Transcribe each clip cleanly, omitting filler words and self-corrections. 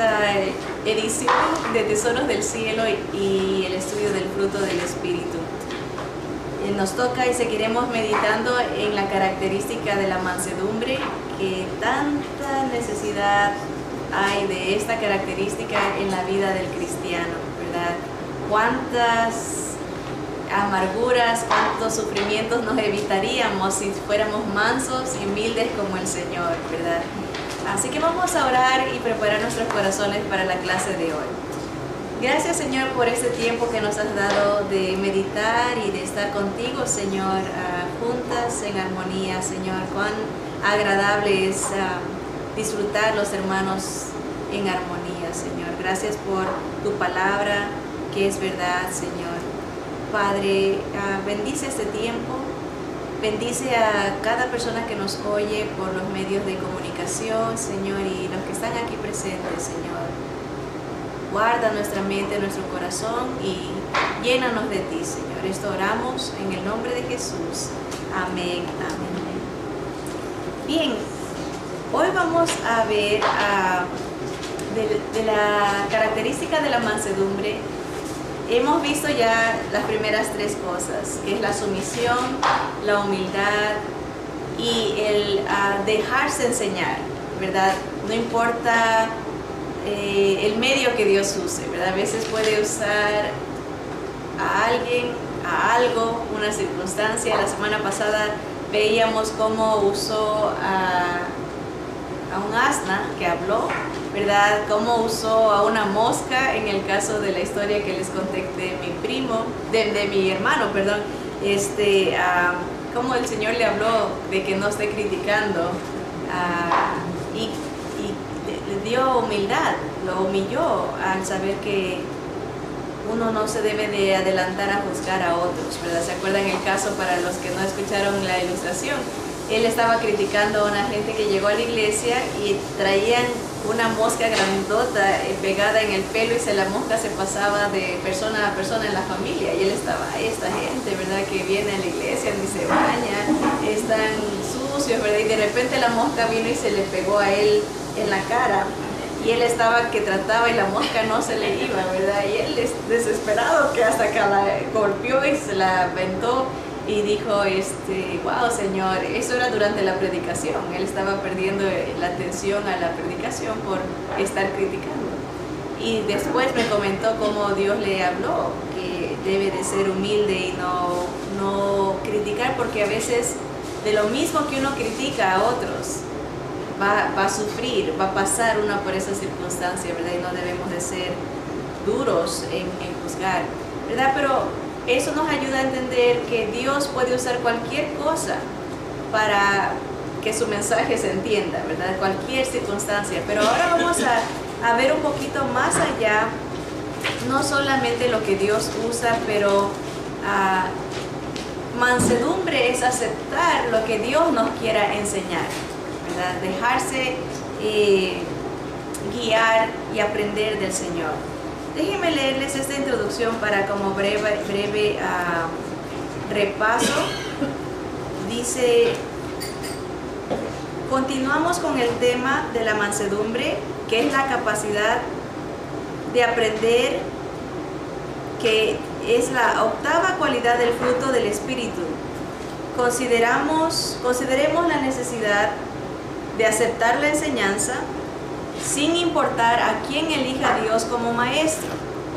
esta edición de Tesoros del Cielo y el estudio del fruto del Espíritu. Nos toca y seguiremos meditando en la característica de la mansedumbre, que tanta necesidad hay de esta característica en la vida del cristiano, ¿verdad? Cuántas amarguras, cuántos sufrimientos nos evitaríamos si fuéramos mansos y humildes como el Señor, ¿verdad? Así que vamos a orar y preparar nuestros corazones para la clase de hoy. Gracias, Señor, por este tiempo que nos has dado de meditar y de estar contigo, Señor, juntas en armonía, Señor. Cuán agradable es disfrutar los hermanos en armonía, Señor. Gracias por tu palabra, que es verdad, Señor. Padre, bendice este tiempo, bendice a cada persona que nos oye por los medios de comunicación, Señor, y los que están aquí presentes, Señor. Guarda nuestra mente, nuestro corazón y llénanos de ti, Señor. Esto oramos en el nombre de Jesús. Amén, amén. Bien, hoy vamos a ver de la característica de la mansedumbre. Hemos visto ya las primeras tres cosas, que es la sumisión, la humildad y el dejarse enseñar, ¿verdad? No importa el medio que Dios use, ¿verdad? A veces puede usar a alguien, a algo, una circunstancia. La semana pasada veíamos cómo usó a un asna que habló, ¿verdad? Cómo usó a una mosca en el caso de la historia que les conté de mi primo, de mi hermano, perdón. Cómo el Señor le habló de que no esté criticando y le dio humildad, lo humilló al saber que uno no se debe de adelantar a juzgar a otros, ¿verdad? ¿Se acuerdan el caso para los que no escucharon la ilustración? Él estaba criticando a una gente que llegó a la iglesia y traían una mosca grandota pegada en el pelo y la mosca se pasaba de persona a persona en la familia. Y él estaba, esta gente, ¿verdad? Que viene a la iglesia, ni se baña, están sucios, ¿verdad? Y de repente la mosca vino y se le pegó a él en la cara. Y él estaba que trataba y la mosca no se le iba, ¿verdad? Y él desesperado que hasta que la golpeó y se la aventó. Y dijo, wow, Señor, eso era durante la predicación. Él estaba perdiendo la atención a la predicación por estar criticando. Y después me comentó cómo Dios le habló, que debe de ser humilde y no criticar, porque a veces de lo mismo que uno critica a otros, va a sufrir, va a pasar uno por esa circunstancia, ¿verdad? Y no debemos de ser duros en juzgar, ¿verdad? Pero eso nos ayuda a entender que Dios puede usar cualquier cosa para que su mensaje se entienda, ¿verdad? Cualquier circunstancia. Pero ahora vamos a ver un poquito más allá, no solamente lo que Dios usa, pero mansedumbre es aceptar lo que Dios nos quiera enseñar, ¿verdad? Dejarse guiar y aprender del Señor. Déjenme leerles esta introducción para como breve repaso. Dice, continuamos con el tema de la mansedumbre, que es la capacidad de aprender, que es la octava cualidad del fruto del Espíritu. Consideremos la necesidad de aceptar la enseñanza, sin importar a quién elija Dios como maestro.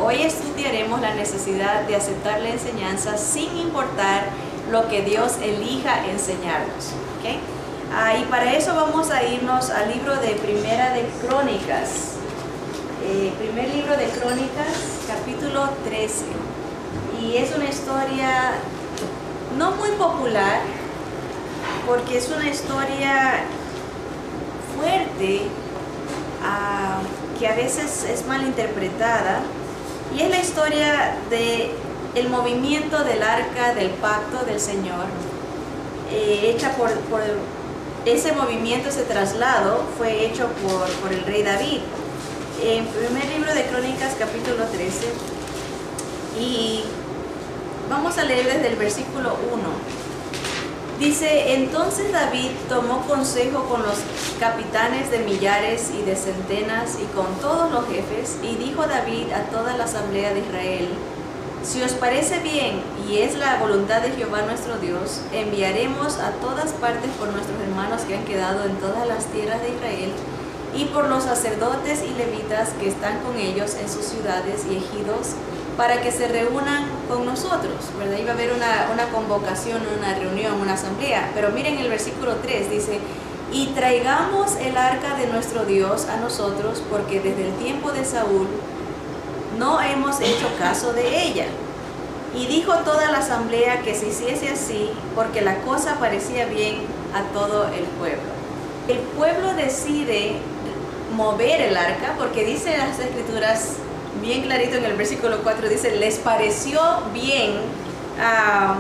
Hoy estudiaremos la necesidad de aceptar la enseñanza sin importar lo que Dios elija enseñarnos. ¿Okay? Y para eso vamos a irnos al libro de Primera de Crónicas. Primer libro de Crónicas, capítulo 13. Y es una historia no muy popular, porque es una historia fuerte, que a veces es mal interpretada, y es la historia de el movimiento del arca del pacto del Señor, hecha por ese movimiento, ese traslado fue hecho por el rey David. En primer libro de Crónicas, capítulo 13, y vamos a leer desde el versículo 1. Dice, entonces David tomó consejo con los capitanes de millares y de centenas y con todos los jefes, y dijo David a toda la asamblea de Israel: si os parece bien y es la voluntad de Jehová nuestro Dios, enviaremos a todas partes por nuestros hermanos que han quedado en todas las tierras de Israel, y por los sacerdotes y levitas que están con ellos en sus ciudades y ejidos, para que se reúnan con nosotros, ¿verdad? Iba a haber una convocación, una reunión, una asamblea. Pero miren el versículo 3, dice: y traigamos el arca de nuestro Dios a nosotros, porque desde el tiempo de Saúl no hemos hecho caso de ella. Y dijo toda la asamblea que se hiciese así, porque la cosa parecía bien a todo el pueblo. El pueblo decide mover el arca, porque dice las escrituras bien clarito en el versículo 4, dice, les pareció bien a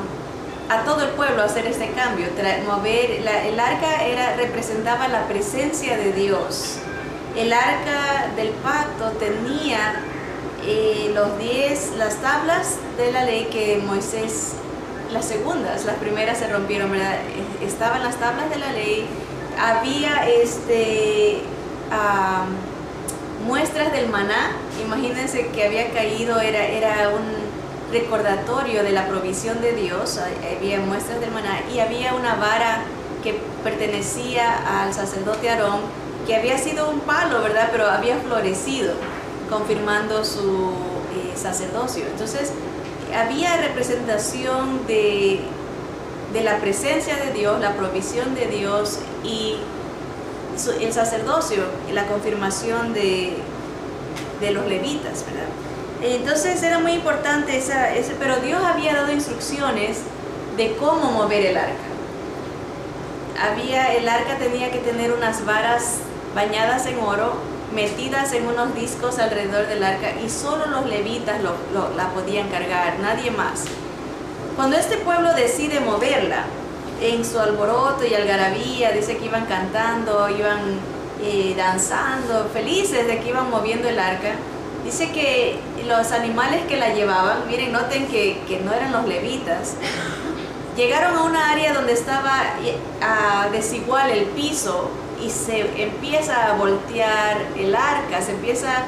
todo el pueblo hacer este cambio, mover. El arca representaba la presencia de Dios. El arca del pacto tenía las tablas de la ley que Moisés, las primeras se rompieron, ¿verdad? Estaban las tablas de la ley, había muestras del maná. Imagínense que había caído, era un recordatorio de la provisión de Dios. Había muestras del maná y había una vara que pertenecía al sacerdote Aarón, que había sido un palo, ¿verdad? Pero había florecido, confirmando su sacerdocio. Entonces había representación de la presencia de Dios, la provisión de Dios y el sacerdocio, la confirmación de los levitas, ¿verdad? Entonces era muy importante pero Dios había dado instrucciones de cómo mover el arca. El arca tenía que tener unas varas bañadas en oro, metidas en unos discos alrededor del arca, y solo los levitas la podían cargar, nadie más. Cuando este pueblo decide moverla, en su alboroto y algarabía, dice que iban cantando, iban danzando, felices de que iban moviendo el arca. Dice que los animales que la llevaban, miren, noten que no eran los levitas, llegaron a una área donde estaba desigual el piso, y se empieza a voltear el arca, se empieza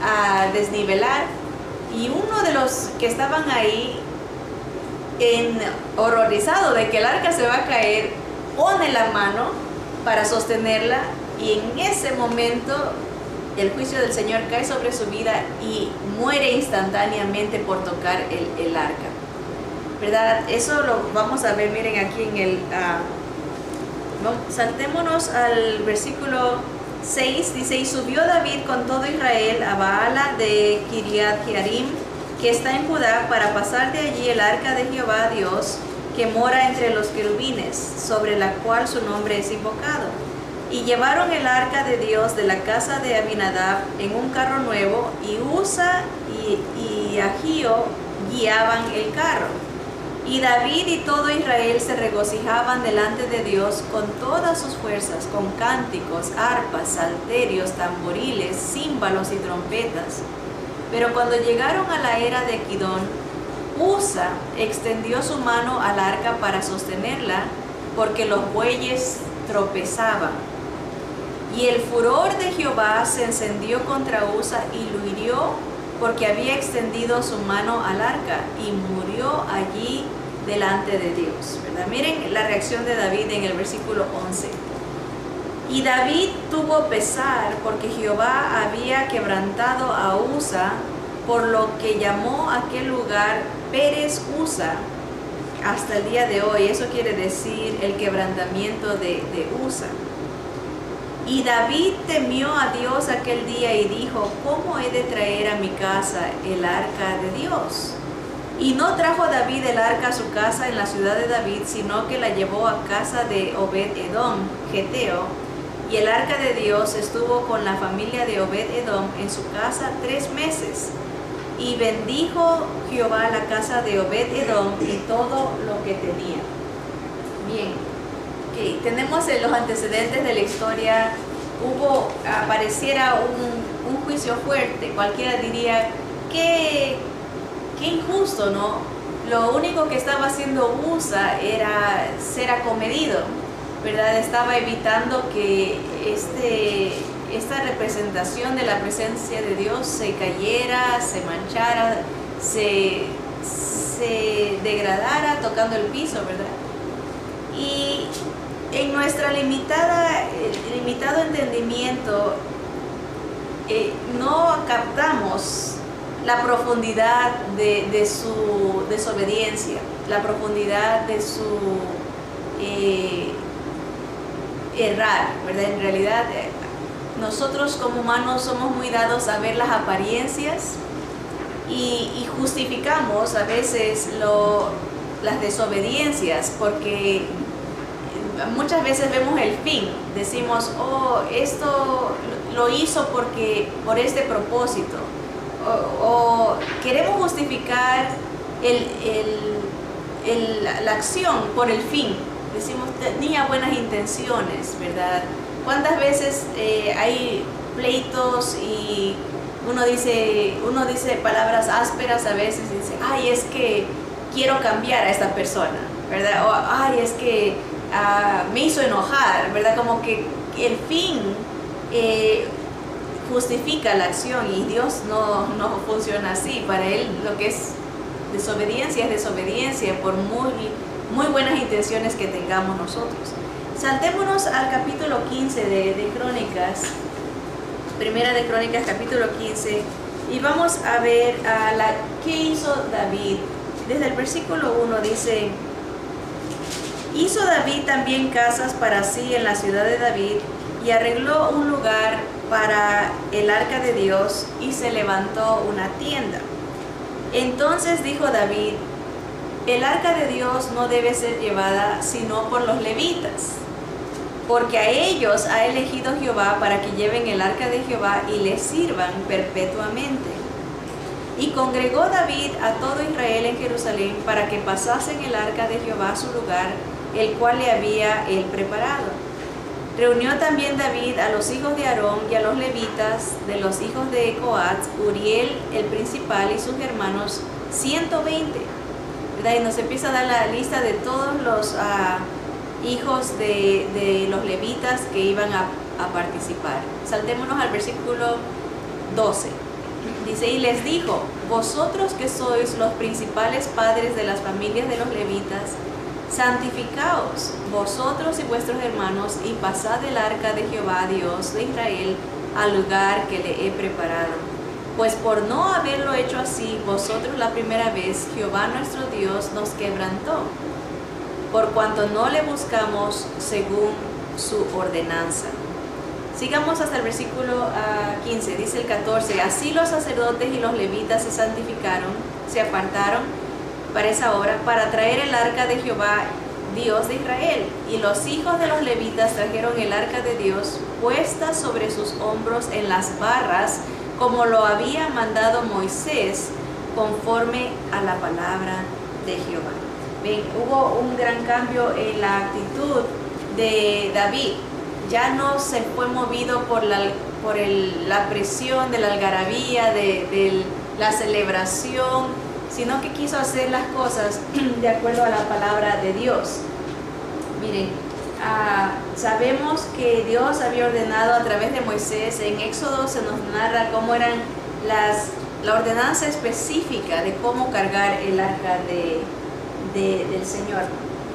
a desnivelar, y uno de los que estaban ahí, horrorizado de que el arca se va a caer, pone la mano para sostenerla, y en ese momento el juicio del Señor cae sobre su vida y muere instantáneamente por tocar el arca, ¿verdad? Eso lo vamos a ver, miren aquí en el... saltémonos al versículo 6, dice, y subió David con todo Israel a Baala de Kiriat Jearim, que está en Judá, para pasar de allí el arca de Jehová Dios, que mora entre los querubines, sobre la cual su nombre es invocado. Y llevaron el arca de Dios de la casa de Abinadab en un carro nuevo, y Usa y Ahío guiaban el carro. Y David y todo Israel se regocijaban delante de Dios con todas sus fuerzas, con cánticos, arpas, salterios, tamboriles, címbalos y trompetas. Pero cuando llegaron a la era de Kidón, Usa extendió su mano al arca para sostenerla, porque los bueyes tropezaban. Y el furor de Jehová se encendió contra Usa y lo hirió, porque había extendido su mano al arca, y murió allí delante de Dios, ¿verdad? Miren la reacción de David en el versículo 11. Y David tuvo pesar, porque Jehová había quebrantado a Usa, por lo que llamó aquel lugar Pérez Usa hasta el día de hoy. Eso quiere decir el quebrantamiento de Usa. Y David temió a Dios aquel día y dijo, ¿cómo he de traer a mi casa el arca de Dios? Y no trajo David el arca a su casa en la ciudad de David, sino que la llevó a casa de Obed-Edom, Geteo. Y el arca de Dios estuvo con la familia de Obed-Edom en su casa 3 meses. Y bendijo Jehová la casa de Obed-Edom y todo lo que tenía. Bien, okay. Tenemos los antecedentes de la historia. Pareciera un juicio fuerte. Cualquiera diría, qué injusto, ¿no? lo único que estaba haciendo Usa era ser acomedido, ¿verdad? Estaba evitando que esta representación de la presencia de Dios se cayera, se manchara, se degradara tocando el piso, ¿verdad? Y en nuestra limitado entendimiento no captamos la profundidad de su desobediencia, la profundidad de su errar, ¿verdad? En realidad, nosotros como humanos somos muy dados a ver las apariencias y justificamos a veces las desobediencias porque muchas veces vemos el fin. Decimos, oh, esto lo hizo por este propósito. O queremos justificar la acción por el fin. Decimos, tenía buenas intenciones, ¿verdad? ¿Cuántas veces hay pleitos y uno dice palabras ásperas a veces y dice, ay, es que quiero cambiar a esta persona, ¿verdad? O ay, es que me hizo enojar, ¿verdad? Como que el fin justifica la acción y Dios no funciona así. Para Él lo que es desobediencia es desobediencia por muy buenas intenciones que tengamos nosotros. Saltémonos al capítulo 15 de Crónicas, Primera de Crónicas capítulo 15, y vamos a ver qué hizo David. Desde el versículo 1 dice: hizo David también casas para sí en la ciudad de David y arregló un lugar para el arca de Dios y se levantó una tienda. Entonces dijo David: el arca de Dios no debe ser llevada sino por los levitas, porque a ellos ha elegido Jehová para que lleven el arca de Jehová y le sirvan perpetuamente. Y congregó David a todo Israel en Jerusalén para que pasasen el arca de Jehová a su lugar, el cual le había él preparado. Reunió también David a los hijos de Aarón y a los levitas de los hijos de Coat, Uriel el principal y sus hermanos, 120. ¿Verdad? Y nos empieza a dar la lista de todos los hijos de los levitas que iban a participar. Saltémonos al versículo 12. Dice: y les dijo: vosotros que sois los principales padres de las familias de los levitas, santificaos vosotros y vuestros hermanos y pasad el arca de Jehová Dios de Israel al lugar que le he preparado. Pues por no haberlo hecho así vosotros la primera vez, Jehová nuestro Dios nos quebrantó, por cuanto no le buscamos según su ordenanza. Sigamos hasta el versículo 15, dice el 14: así los sacerdotes y los levitas se santificaron, se apartaron para esa obra, para traer el arca de Jehová, Dios de Israel. Y los hijos de los levitas trajeron el arca de Dios puesta sobre sus hombros en las barras, como lo había mandado Moisés, conforme a la palabra de Jehová. Ven, hubo un gran cambio en la actitud de David. Ya no se fue movido por la presión de la algarabía, de la celebración, sino que quiso hacer las cosas de acuerdo a la palabra de Dios. Miren, sabemos que Dios había ordenado a través de Moisés. En Éxodo se nos narra cómo eran la ordenanza específica de cómo cargar el arca del Señor.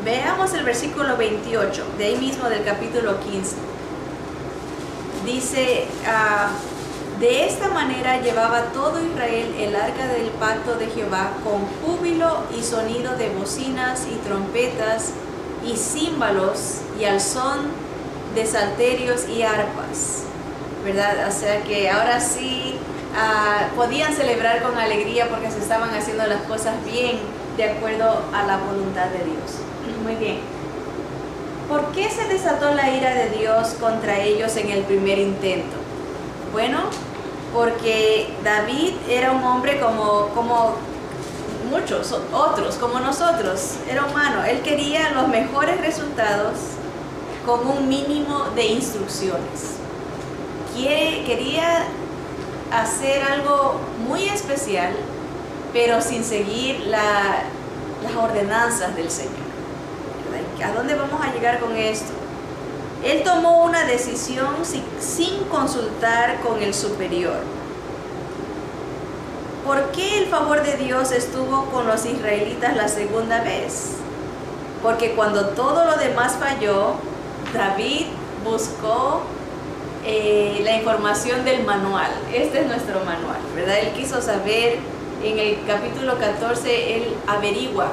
Veamos el versículo 28, de ahí mismo del capítulo 15. Dice: de esta manera llevaba todo Israel el arca del pacto de Jehová con júbilo y sonido de bocinas y trompetas y címbalos y al son de salterios y arpas, ¿verdad? O sea que ahora sí podían celebrar con alegría porque se estaban haciendo las cosas bien de acuerdo a la voluntad de Dios. Muy bien. ¿Por qué se desató la ira de Dios contra ellos en el primer intento? Bueno, porque David era un hombre como muchos otros, como nosotros, era humano. Él quería los mejores resultados con un mínimo de instrucciones. Quería hacer algo muy especial, pero sin seguir las ordenanzas del Señor. ¿A dónde vamos a llegar con esto? Él tomó una decisión sin consultar con el superior. ¿Por qué el favor de Dios estuvo con los israelitas la segunda vez? Porque cuando todo lo demás falló, David buscó la información del manual. Este es nuestro manual, ¿verdad? Él quiso saber, en el capítulo 14, él averigua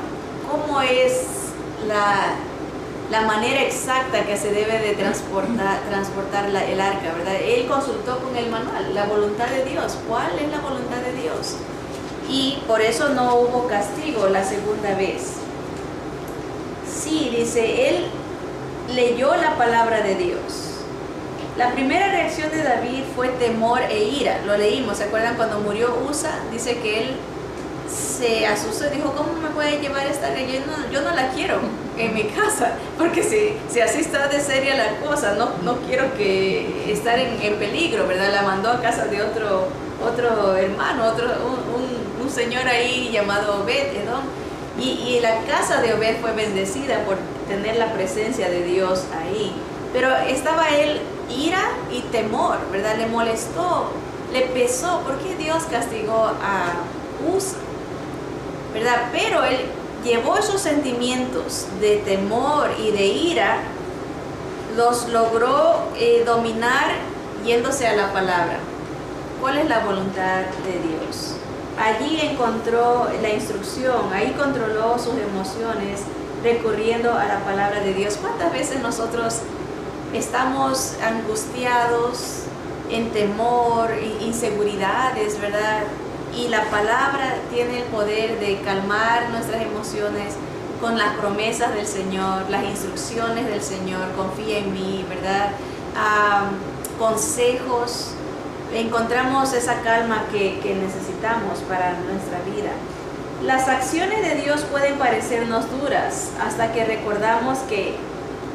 cómo es la manera exacta que se debe de transportar el arca, ¿verdad? Él consultó con el manual, la voluntad de Dios. ¿Cuál es la voluntad de Dios? Y por eso no hubo castigo la segunda vez. Sí, dice, él leyó la palabra de Dios. La primera reacción de David fue temor e ira. Lo leímos, ¿se acuerdan? Cuando murió Usa, dice que él se asustó y dijo, ¿cómo me puede llevar esta ley? Yo no la quiero en mi casa, porque si así está de seria la cosa, no quiero que estar en peligro, ¿verdad? La mandó a casa de otro hermano, un señor ahí llamado Obed, ¿no? Y la casa de Obed fue bendecida por tener la presencia de Dios ahí. Pero estaba él ira y temor, ¿verdad? Le molestó, le pesó. ¿Por qué Dios castigó a Usa? ¿Verdad? Pero él llevó esos sentimientos de temor y de ira, los logró dominar yéndose a la palabra. ¿Cuál es la voluntad de Dios? Allí encontró la instrucción, ahí controló sus emociones, recurriendo a la palabra de Dios. ¿Cuántas veces nosotros estamos angustiados, en temor, inseguridades, ¿verdad? Y la palabra tiene el poder de calmar nuestras emociones con las promesas del Señor, las instrucciones del Señor, confía en mí, ¿verdad? Consejos, encontramos esa calma que necesitamos para nuestra vida. Las acciones de Dios pueden parecernos duras hasta que recordamos que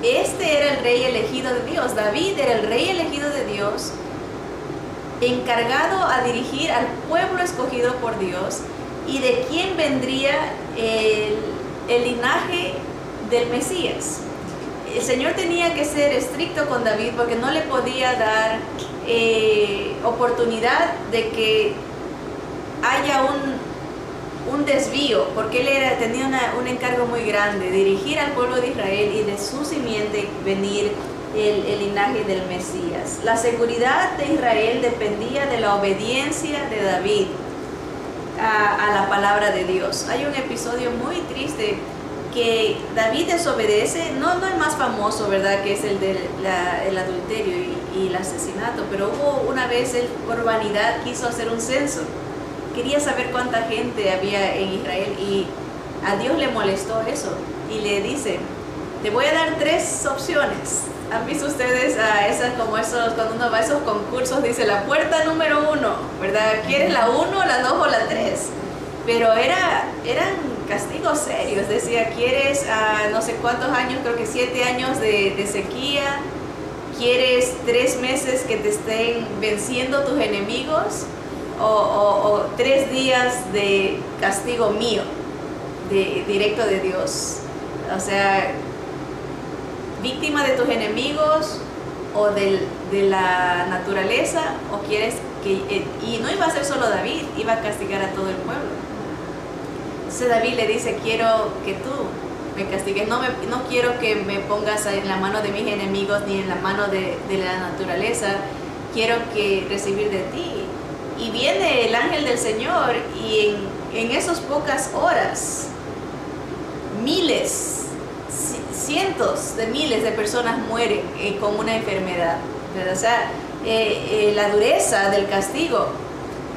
este era el rey elegido de Dios. David era el rey elegido de Dios, encargado a dirigir al pueblo escogido por Dios, y de quién vendría el linaje del Mesías. El Señor tenía que ser estricto con David porque no le podía dar oportunidad de que haya un desvío, porque él tenía un encargo muy grande, dirigir al pueblo de Israel y de su simiente venir el linaje del Mesías. La seguridad de Israel dependía de la obediencia de David a la palabra de Dios. Hay un episodio muy triste que David desobedece, no el más famoso, ¿verdad?, que es el del adulterio y el asesinato, pero hubo una vez él por vanidad quiso hacer un censo, quería saber cuánta gente había en Israel, y a Dios le molestó eso y le dice, te voy a dar 3 opciones. ¿Han visto ustedes cuando uno va a esos concursos, dice la puerta número 1, ¿verdad? ¿Quieres la 1, la 2 o la 3? Pero eran castigos serios, decía, ¿quieres no sé cuántos años, creo que 7 años de sequía? ¿Quieres 3 meses que te estén venciendo tus enemigos? O 3 días de castigo mío, directo de Dios. O sea, víctima de tus enemigos o de la naturaleza, o quieres que... Y no iba a ser solo David, iba a castigar a todo el pueblo. Entonces David le dice, quiero que tú me castigues, no quiero que me pongas en la mano de mis enemigos ni en la mano de la naturaleza, quiero que recibir de ti. Y viene el ángel del Señor, y en esas pocas horas, cientos de miles de personas mueren con una enfermedad, ¿verdad? O sea, la dureza del castigo,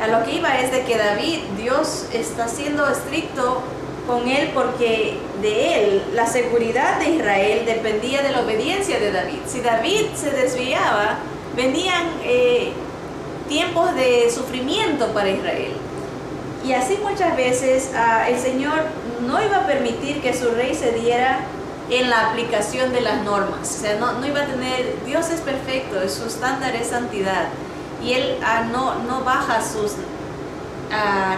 a lo que iba es de que David, Dios está siendo estricto con él, porque de él la seguridad de Israel dependía de la obediencia de David. Si David se desviaba, venían tiempos de sufrimiento para Israel. Y así muchas veces el Señor no iba a permitir que su rey se diera en la aplicación de las normas. O sea, no iba a tener... Dios es perfecto, su estándar es santidad, y Él no baja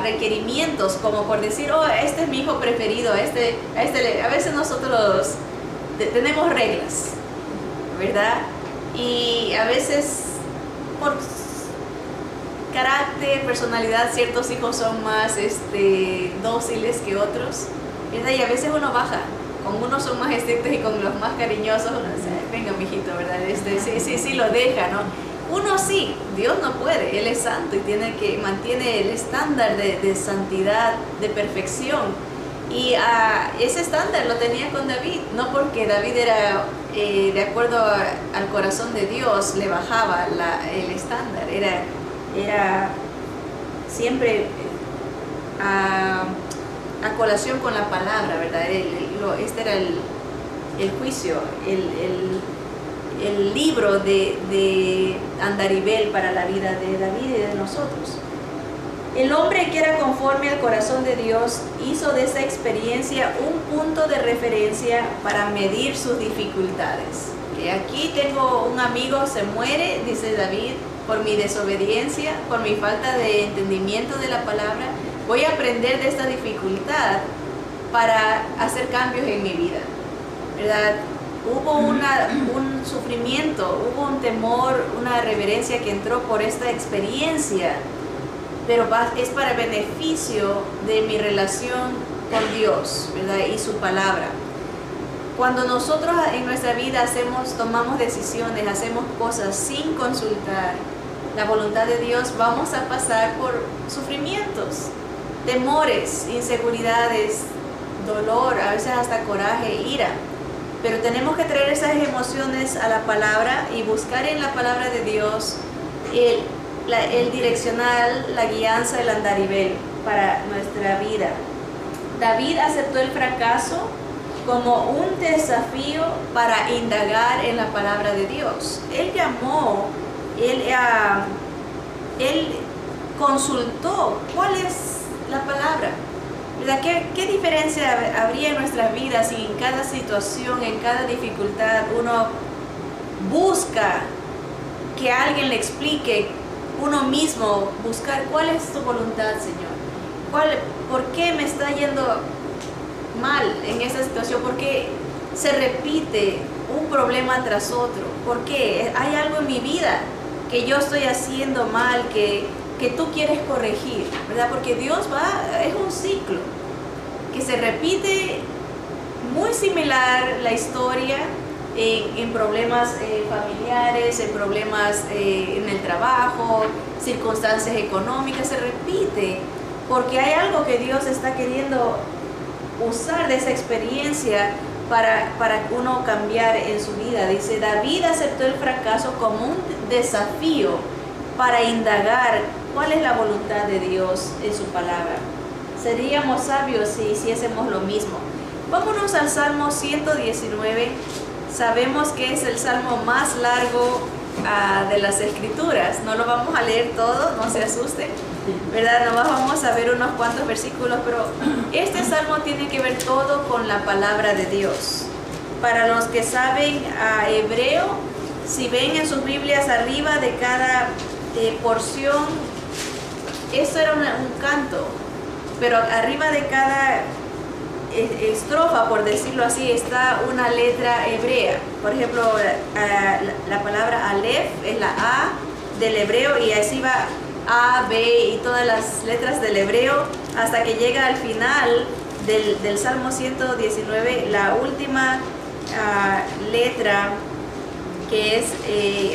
requerimientos, como por decir, oh, este es mi hijo preferido, a veces nosotros tenemos reglas, ¿verdad? Y a veces por carácter, personalidad, ciertos hijos son más dóciles que otros, ¿verdad? Y a veces uno baja, con unos son más estrictos y con los más cariñosos uno dice, venga mijito, ¿verdad? Sí, lo deja, ¿no? Uno sí, Dios no puede, Él es santo y mantiene el estándar de santidad, de perfección. Y ese estándar lo tenía con David, no porque David era, de acuerdo al corazón de Dios, le bajaba el estándar, era siempre a colación con la palabra, ¿verdad? Este era el juicio, el libro de Andaribel para la vida de David y de nosotros. El hombre que era conforme al corazón de Dios hizo de esa experiencia un punto de referencia para medir sus dificultades. Que aquí tengo un amigo, se muere, dice David, por mi desobediencia, por mi falta de entendimiento de la palabra. Voy a aprender de esta dificultad para hacer cambios en mi vida, ¿verdad? Hubo un sufrimiento, hubo un temor, una reverencia que entró por esta experiencia, pero es para beneficio de mi relación con Dios, ¿verdad? Y su palabra. Cuando nosotros en nuestra vida tomamos decisiones, hacemos cosas sin consultar la voluntad de Dios, vamos a pasar por sufrimientos, temores, inseguridades, dolor, a veces hasta coraje, ira. Pero tenemos que traer esas emociones a la palabra y buscar en la palabra de Dios el direccional, la guianza, el andaribel para nuestra vida. David aceptó el fracaso como un desafío para indagar en la palabra de Dios. Él consultó cuál es la palabra, ¿verdad? ¿Qué diferencia habría en nuestras vidas si en cada situación, en cada dificultad uno busca que alguien le explique, uno mismo buscar cuál es tu voluntad, Señor? ¿Por qué me está yendo mal en esta situación? ¿Por qué se repite un problema tras otro? ¿Por qué hay algo en mi vida que yo estoy haciendo mal, que tú quieres corregir, ¿verdad? Porque Dios es un ciclo que se repite muy similar la historia en problemas familiares, en problemas en el trabajo, circunstancias económicas, se repite porque hay algo que Dios está queriendo usar de esa experiencia para uno cambiar en su vida. Dice, David aceptó el fracaso como un desafío para indagar cuál es la voluntad de Dios en su palabra. Seríamos sabios si hiciésemos lo mismo. Vámonos al Salmo 119. Sabemos que es el salmo más largo de las Escrituras. No lo vamos a leer todo, no se asusten, ¿verdad? Nomás vamos a ver unos cuantos versículos, pero este salmo tiene que ver todo con la palabra de Dios. Para los que saben hebreo, si ven en sus Biblias arriba de cada porción, esto era un canto, pero arriba de cada estrofa, por decirlo así, está una letra hebrea. Por ejemplo, la palabra Aleph es la A del hebreo y así va A, B y todas las letras del hebreo hasta que llega al final del Salmo 119, la última letra, que es,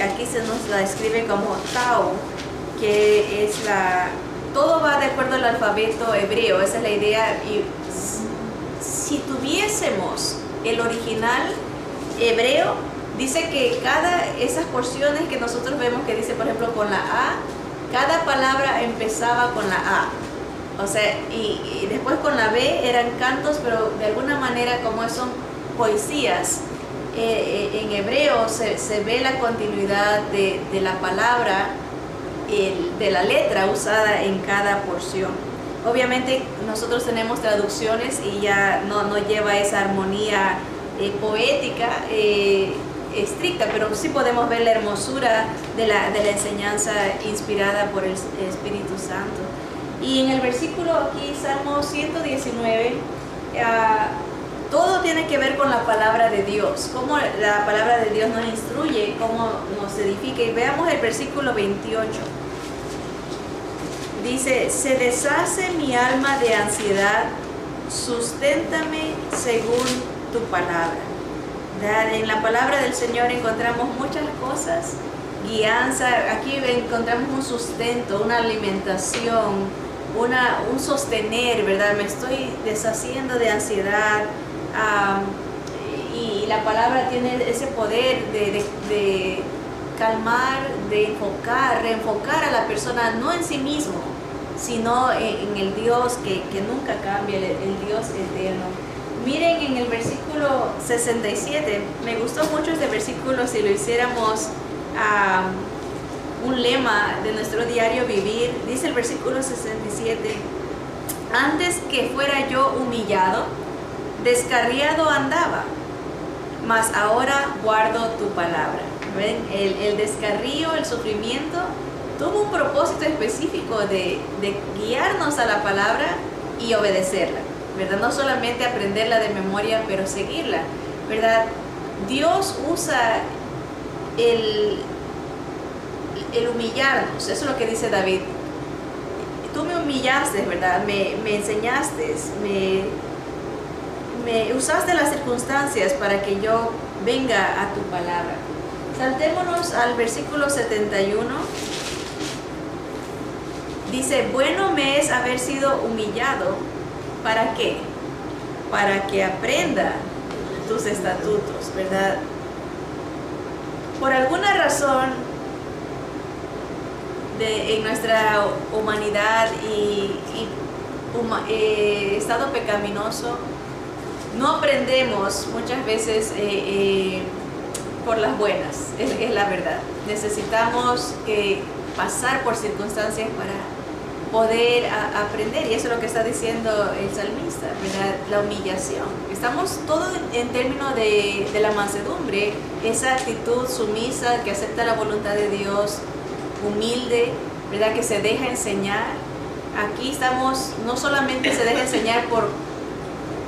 aquí se nos la escribe como Tau, que es todo va de acuerdo al alfabeto hebreo, esa es la idea. Y si tuviésemos el original hebreo, dice que esas porciones que nosotros vemos que dice, por ejemplo, con la A, cada palabra empezaba con la A. O sea, y después con la B eran cantos, pero de alguna manera, como son poesías, en hebreo se ve la continuidad de la palabra, de la letra usada en cada porción. Obviamente nosotros tenemos traducciones y ya no lleva esa armonía poética estricta, pero sí podemos ver la hermosura de la enseñanza inspirada por el Espíritu Santo. Y en el versículo aquí, Salmo 119, todo tiene que ver con la palabra de Dios, cómo la palabra de Dios nos instruye, cómo nos edifica. Y veamos el versículo 28. Dice, se deshace mi alma de ansiedad, susténtame según tu palabra. ¿Verdad? En la palabra del Señor encontramos muchas cosas, guianza, aquí encontramos un sustento, una alimentación, un sostener, ¿verdad? Me estoy deshaciendo de ansiedad, y la palabra tiene ese poder de calmar, de enfocar, reenfocar a la persona, no en sí mismo, sino en el Dios que nunca cambia, el Dios eterno. Miren en el versículo 67, me gustó mucho este versículo si lo hiciéramos un lema de nuestro diario vivir. Dice el versículo 67, antes que fuera yo humillado, descarriado andaba, mas ahora guardo tu palabra. ¿Ven? El descarrío, el sufrimiento, tuvo un propósito específico de guiarnos a la palabra y obedecerla, ¿verdad? No solamente aprenderla de memoria, pero seguirla, ¿verdad? Dios usa el humillarnos, eso es lo que dice David. Tú me humillaste, ¿verdad? Me enseñaste, me usaste las circunstancias para que yo venga a tu palabra. Saltémonos al versículo 71. Dice, bueno me es haber sido humillado. ¿Para qué? Para que aprenda tus estatutos, ¿verdad? Por alguna razón en nuestra humanidad y estado pecaminoso, no aprendemos muchas veces por las buenas, es la verdad. Necesitamos pasar por circunstancias para poder aprender, y eso es lo que está diciendo el salmista, ¿verdad? La humillación. Estamos todos en términos de la mansedumbre, esa actitud sumisa que acepta la voluntad de Dios, humilde, ¿verdad? Que se deja enseñar. Aquí estamos, no solamente se deja enseñar por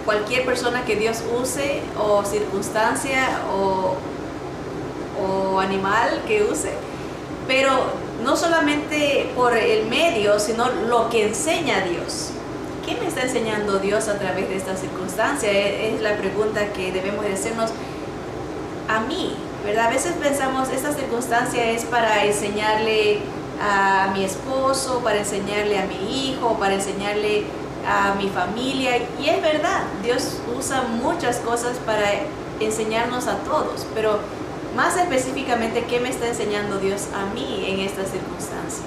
cualquier persona que Dios use, o circunstancia, o animal que use, pero no solamente por el medio, sino lo que enseña Dios. ¿Qué me está enseñando Dios a través de esta circunstancia? Es la pregunta que debemos de hacernos a mí, ¿verdad? A veces pensamos, esta circunstancia es para enseñarle a mi esposo, para enseñarle a mi hijo, para enseñarle a mi familia, y es verdad, Dios usa muchas cosas para enseñarnos a todos, pero más específicamente, ¿qué me está enseñando Dios a mí en esta circunstancia?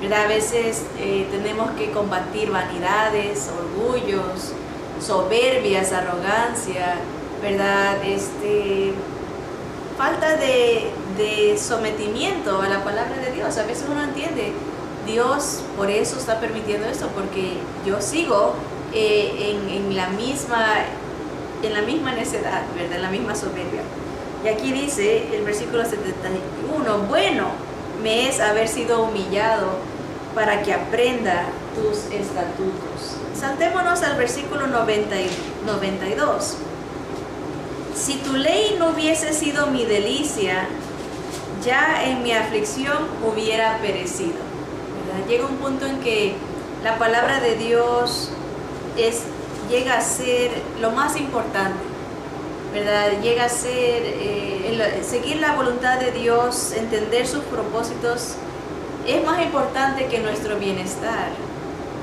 ¿Verdad? A veces tenemos que combatir vanidades, orgullos, soberbias, arrogancia, ¿verdad? Falta de sometimiento a la palabra de Dios. A veces uno entiende, Dios por eso está permitiendo esto, porque yo sigo en la misma necedad, ¿verdad? En la misma soberbia. Y aquí dice el versículo 71, bueno me es haber sido humillado para que aprenda tus estatutos. Saltémonos al versículo 92. Si tu ley no hubiese sido mi delicia, ya en mi aflicción hubiera perecido. ¿Verdad? Llega un punto en que la palabra de Dios llega a ser lo más importante, ¿verdad? Llega a ser seguir la voluntad de Dios, entender sus propósitos, es más importante que nuestro bienestar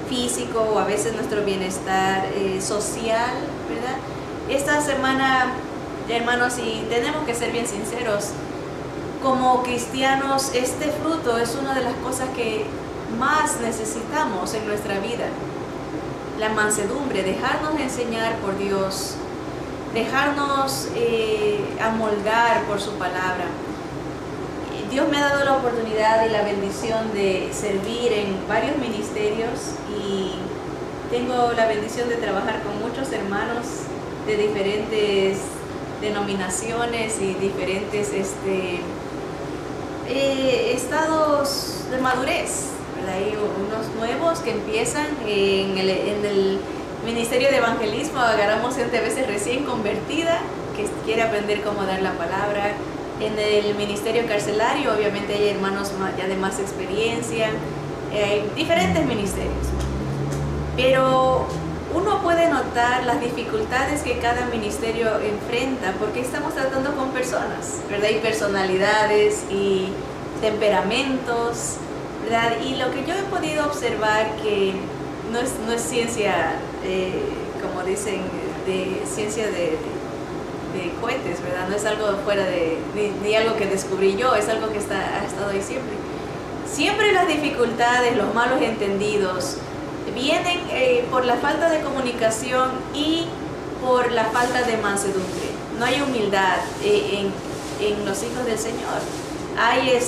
físico, o a veces nuestro bienestar social, ¿verdad? Esta semana, hermanos, y tenemos que ser bien sinceros, como cristianos, este fruto es una de las cosas que más necesitamos en nuestra vida. La mansedumbre, dejarnos enseñar por Dios, dejarnos amoldar por su palabra. Dios me ha dado la oportunidad y la bendición de servir en varios ministerios, y tengo la bendición de trabajar con muchos hermanos de diferentes denominaciones y diferentes estados de madurez, ¿verdad? Hay unos nuevos que empiezan en el ministerio de evangelismo, agarramos gente a veces recién convertida, que quiere aprender cómo dar la palabra. En el ministerio carcelario, obviamente hay hermanos ya de más experiencia, hay diferentes ministerios. Pero uno puede notar las dificultades que cada ministerio enfrenta, porque estamos tratando con personas, ¿verdad? Y personalidades y temperamentos, ¿verdad? Y lo que yo he podido observar, que no es ciencia, como dicen, de ciencia de cohetes, ¿verdad? No es algo fuera de, ni algo que descubrí yo, es algo que ha estado ahí siempre. Siempre las dificultades, los malos entendidos, vienen por la falta de comunicación y por la falta de mansedumbre. No hay humildad en los hijos del Señor. Hay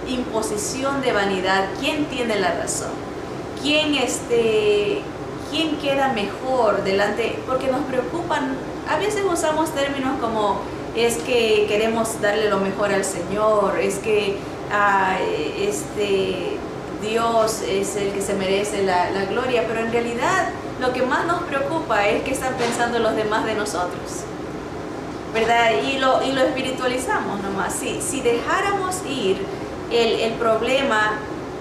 imposición de vanidad. ¿Quién tiene la razón? ¿Quién queda mejor delante? Porque nos preocupan. A veces usamos términos como es que queremos darle lo mejor al Señor, es que Dios es el que se merece la gloria, pero en realidad lo que más nos preocupa es que están pensando los demás de nosotros, ¿verdad? Y lo espiritualizamos nomás. Si dejáramos ir el problema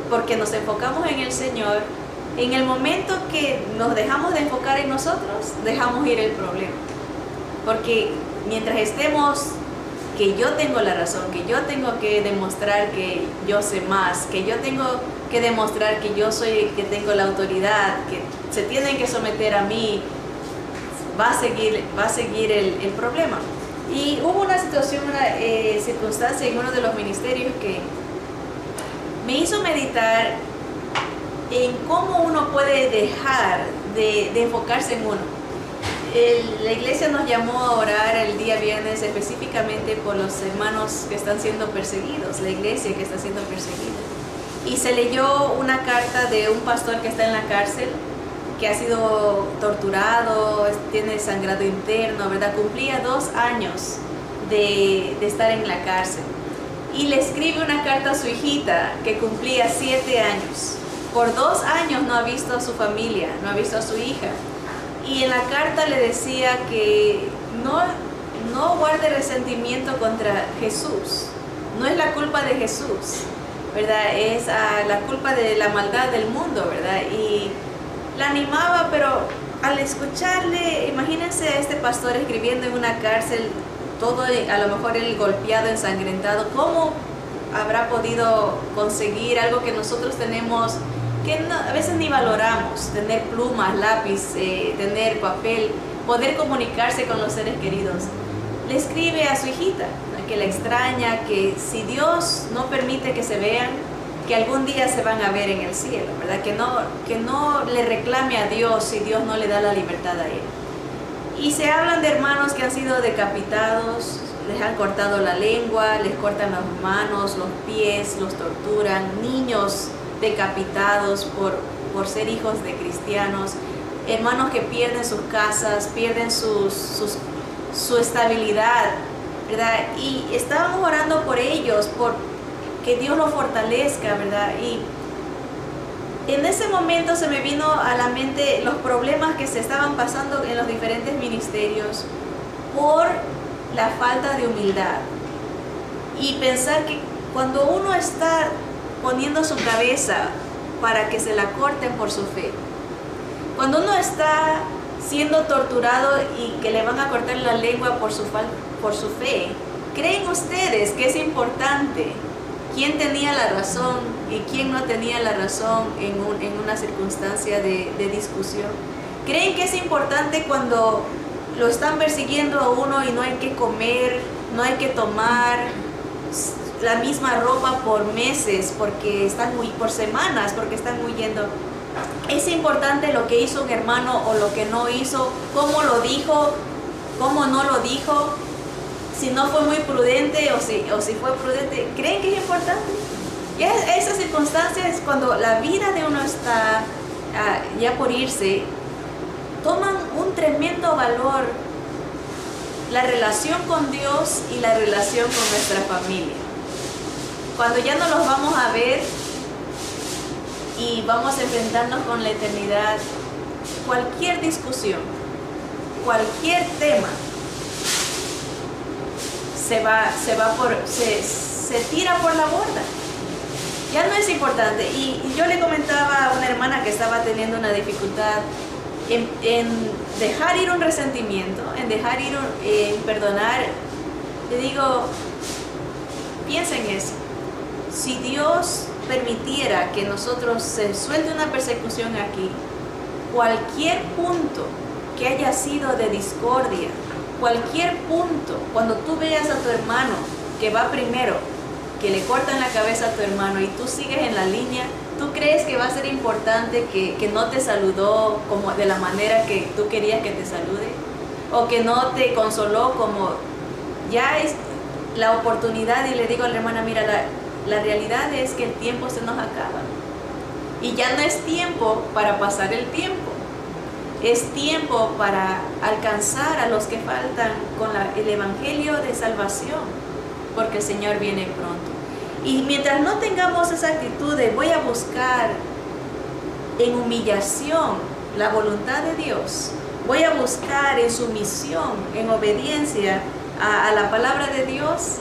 porque nos enfocamos en el Señor, en el momento que nos dejamos de enfocar en nosotros, dejamos ir el problema. Porque mientras estemos que yo tengo la razón, que yo tengo que demostrar que yo sé más, que yo tengo que demostrar que yo soy el que tengo la autoridad, que se tienen que someter a mí, va a seguir el problema. Y hubo una situación, una circunstancia en uno de los ministerios que me hizo meditar en cómo uno puede dejar de enfocarse en uno. La iglesia nos llamó a orar el día viernes específicamente por los hermanos que están siendo perseguidos, la iglesia que está siendo perseguida. Y se leyó una carta de un pastor que está en la cárcel, que ha sido torturado, tiene sangrado interno, ¿verdad? Cumplía 2 años de estar en la cárcel. Y le escribe una carta a su hijita, que cumplía 7 años. Por 2 años no ha visto a su familia, no ha visto a su hija. Y en la carta le decía que no guarde resentimiento contra Jesús. No es la culpa de Jesús, ¿verdad? Es la culpa de la maldad del mundo, ¿verdad? Y la animaba, pero al escucharle, imagínense a este pastor escribiendo en una cárcel, todo a lo mejor él golpeado, ensangrentado, ¿cómo habrá podido conseguir algo que nosotros tenemos, que a veces ni valoramos? Tener plumas, lápiz, tener papel, poder comunicarse con los seres queridos. Le escribe a su hijita, ¿no? Que la extraña, que si Dios no permite que se vean, que algún día se van a ver en el cielo, ¿verdad? Que no le reclame a Dios si Dios no le da la libertad a él. Y se hablan de hermanos que han sido decapitados, les han cortado la lengua, les cortan las manos, los pies, los torturan, niños decapitados por ser hijos de cristianos, hermanos que pierden sus casas, pierden su estabilidad, ¿verdad? Y estábamos orando por ellos, por que Dios los fortalezca, ¿verdad? Y en ese momento se me vino a la mente los problemas que se estaban pasando en los diferentes ministerios por la falta de humildad. Y pensar que cuando uno está poniendo su cabeza para que se la corten por su fe, cuando uno está siendo torturado y que le van a cortar la lengua por su fe, ¿creen ustedes que es importante quién tenía la razón y quién no tenía la razón en una circunstancia de discusión? ¿Creen que es importante cuando lo están persiguiendo a uno y no hay que comer, no hay que tomar la misma ropa por meses, por semanas, porque están huyendo? ¿Es importante lo que hizo un hermano o lo que no hizo? ¿Cómo lo dijo? ¿Cómo no lo dijo? Si no fue muy prudente o si fue prudente. ¿Creen que es importante? Y esas circunstancias, cuando la vida de uno está ya por irse, toman un tremendo valor la relación con Dios y la relación con nuestra familia. cuando ya no los vamos a ver y vamos a enfrentarnos con la eternidad, cualquier discusión, cualquier tema se tira por la borda. Ya no es importante. Y yo le comentaba a una hermana que estaba teniendo una dificultad en dejar ir un resentimiento, en dejar ir en perdonar. Le digo, piensa en eso. Si Dios permitiera que nosotros se suelte una persecución aquí, cualquier punto que haya sido de discordia, cualquier punto, cuando tú veas a tu hermano que va primero, que le cortan la cabeza a tu hermano y tú sigues en la línea, ¿tú crees que va a ser importante que no te saludó como de la manera que tú querías que te salude? ¿O que no te consoló como ya es la oportunidad? Y le digo a la hermana, mira, la realidad es que el tiempo se nos acaba. Y ya no es tiempo para pasar el tiempo. Es tiempo para alcanzar a los que faltan con el evangelio de salvación, porque el Señor viene pronto. Y mientras no tengamos esa actitud de voy a buscar en humillación la voluntad de Dios, voy a buscar en sumisión, en obediencia a la palabra de Dios,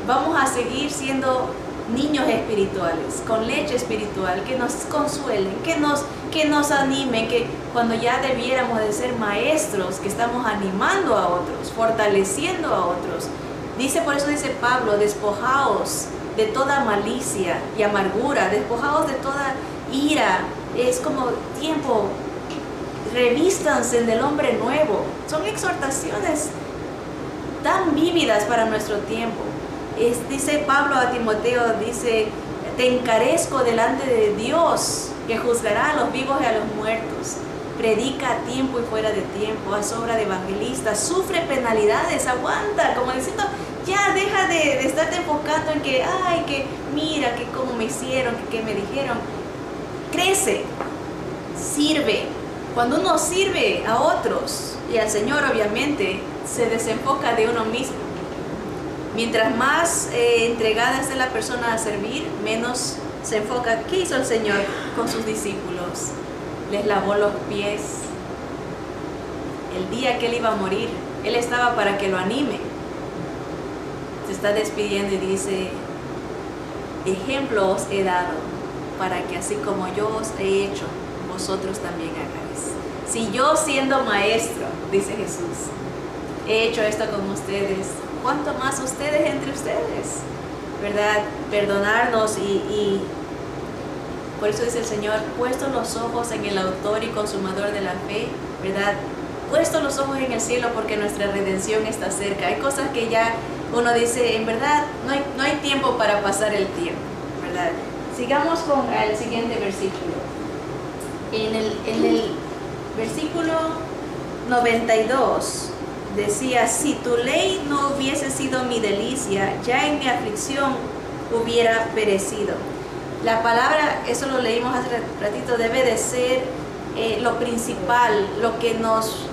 vamos a seguir siendo niños espirituales, con leche espiritual, que nos consuelen, que nos animen, que cuando ya debiéramos de ser maestros, que estamos animando a otros, fortaleciendo a otros. Por eso dice Pablo, despojaos de toda malicia y amargura, despojaos de toda ira. Es como tiempo, revístanse del hombre nuevo. Son exhortaciones tan vívidas para nuestro tiempo. Dice Pablo a Timoteo, dice, te encarezco delante de Dios, que juzgará a los vivos y a los muertos. Predica a tiempo y fuera de tiempo, haz obra de evangelista, sufre penalidades, aguanta, como diciendo, ya deja de estarte enfocando en que, ay, que mira, que cómo me hicieron, que me dijeron. Crece, sirve. Cuando uno sirve a otros y al Señor, obviamente, se desenfoca de uno mismo. Mientras más entregada esté la persona a servir, menos se enfoca. ¿Qué hizo el Señor con sus discípulos? Les lavó los pies. El día que Él iba a morir, Él estaba para que lo anime. Se está despidiendo y dice, ejemplo os he dado, para que así como yo os he hecho, vosotros también hagáis. Si yo siendo maestro, dice Jesús, he hecho esto con ustedes, ¿cuánto más ustedes entre ustedes? ¿Verdad? Perdonarnos y por eso dice el Señor, puesto los ojos en el autor y consumador de la fe, ¿verdad? Puesto los ojos en el cielo porque nuestra redención está cerca. Hay cosas que ya uno dice, en verdad, no hay tiempo para pasar el tiempo, ¿verdad? Sigamos con el siguiente versículo. En el versículo 92 decía, si tu ley no hubiese sido mi delicia, ya en mi aflicción hubiera perecido. La palabra, eso lo leímos hace ratito, debe de ser lo principal, lo que nos...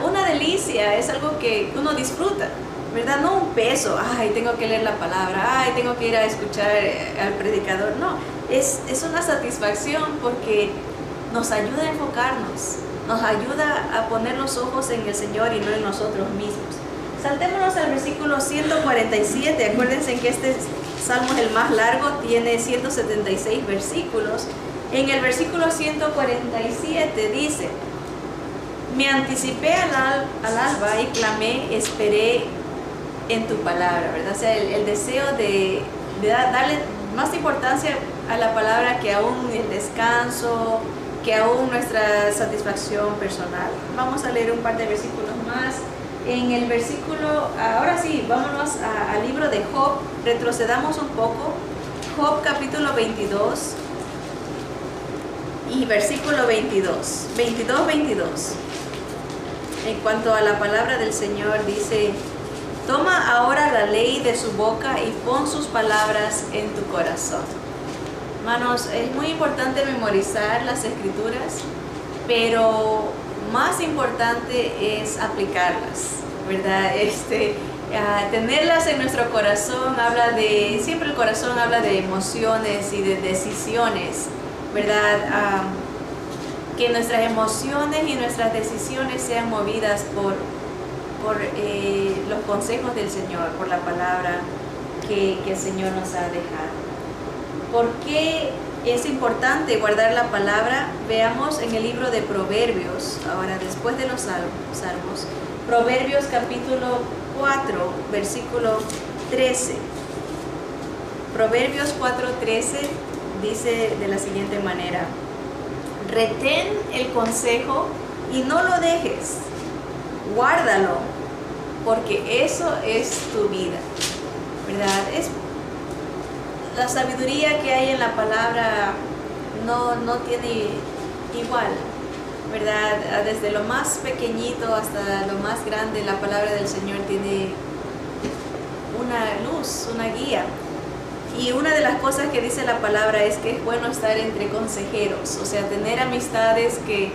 una delicia es algo que uno disfruta, ¿verdad? No un peso, ay, tengo que leer la palabra, ay, tengo que ir a escuchar al predicador. No, es una satisfacción porque nos ayuda a enfocarnos, nos ayuda a poner los ojos en el Señor y no en nosotros mismos. Saltémonos al versículo 147, acuérdense que este salmo es el más largo, tiene 176 versículos. En el versículo 147 dice, me anticipé al alba y clamé, esperé en tu palabra, ¿verdad? O sea, el deseo de darle más importancia a la palabra que aún el descanso, que aún nuestra satisfacción personal. Vamos a leer un par de versículos más. En el versículo, ahora sí, vámonos al libro de Job, retrocedamos un poco. Job capítulo 22 y versículo 22. En cuanto a la palabra del Señor, dice, toma ahora la ley de su boca y pon sus palabras en tu corazón. Hermanos, es muy importante memorizar las escrituras, pero más importante es aplicarlas, ¿verdad? tenerlas en nuestro corazón siempre el corazón habla de emociones y de decisiones, ¿verdad? Que nuestras emociones y nuestras decisiones sean movidas por los consejos del Señor, por la palabra que el Señor nos ha dejado. ¿Por qué es importante guardar la palabra? Veamos en el libro de Proverbios, ahora después de los Salmos, Proverbios capítulo 4, versículo 13. Proverbios 4:13 dice de la siguiente manera: retén el consejo y no lo dejes, guárdalo, porque eso es tu vida, ¿verdad? La sabiduría que hay en la palabra no tiene igual, ¿verdad? Desde lo más pequeñito hasta lo más grande, la palabra del Señor tiene una luz, una guía. Y una de las cosas que dice la palabra es que es bueno estar entre consejeros, o sea, tener amistades que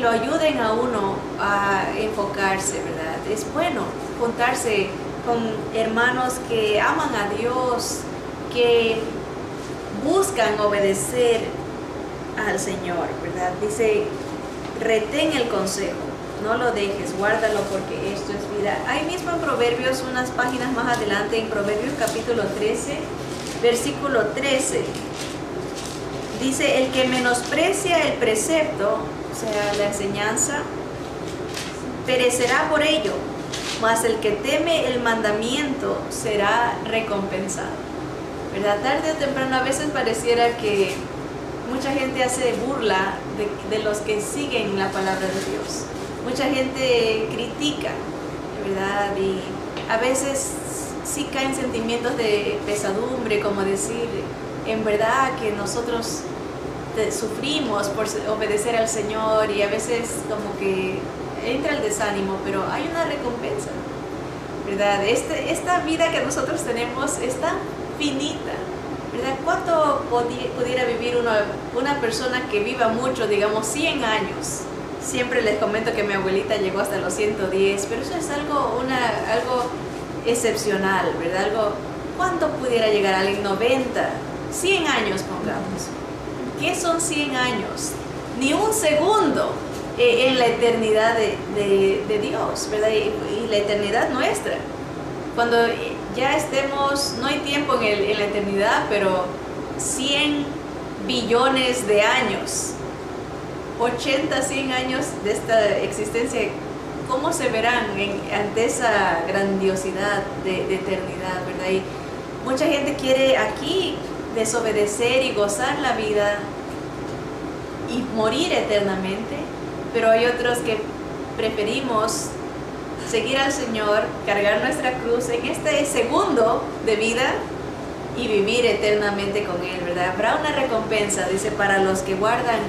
lo ayuden a uno a enfocarse, ¿verdad? Es bueno juntarse con hermanos que aman a Dios, que buscan obedecer al Señor, ¿verdad? Dice, retén el consejo, no lo dejes, guárdalo, porque esto es vida. Ahí mismo en Proverbios, unas páginas más adelante, en Proverbios capítulo 13, versículo 13, dice: el que menosprecia el precepto, o sea, la enseñanza, perecerá por ello, mas el que teme el mandamiento será recompensado, ¿verdad? Tarde o temprano, a veces pareciera que mucha gente hace burla de los que siguen la palabra de Dios. Mucha gente critica, ¿verdad? Y a veces sí caen sentimientos de pesadumbre, como decir, en verdad que nosotros sufrimos por obedecer al Señor, y a veces como que entra el desánimo, pero hay una recompensa, ¿verdad? Esta vida que nosotros tenemos es tan finita, ¿verdad? ¿Cuánto pudiera vivir una persona que viva mucho, digamos 100 años? Siempre les comento que mi abuelita llegó hasta los 110, pero eso es algo excepcional, ¿verdad? ¿Cuánto pudiera llegar a alguien? 90, 100 años, pongamos. ¿Qué son 100 años? Ni un segundo en la eternidad de Dios, ¿verdad? Y la eternidad nuestra. Cuando ya estemos, no hay tiempo en la eternidad, pero 100 billones de años, 80, 100 años de esta existencia, ¿cómo se verán ante esa grandiosidad de eternidad, verdad? Y mucha gente quiere aquí desobedecer y gozar la vida y morir eternamente, pero hay otros que preferimos seguir al Señor, cargar nuestra cruz en este segundo de vida y vivir eternamente con Él, ¿verdad? Habrá una recompensa, dice, para los que guardan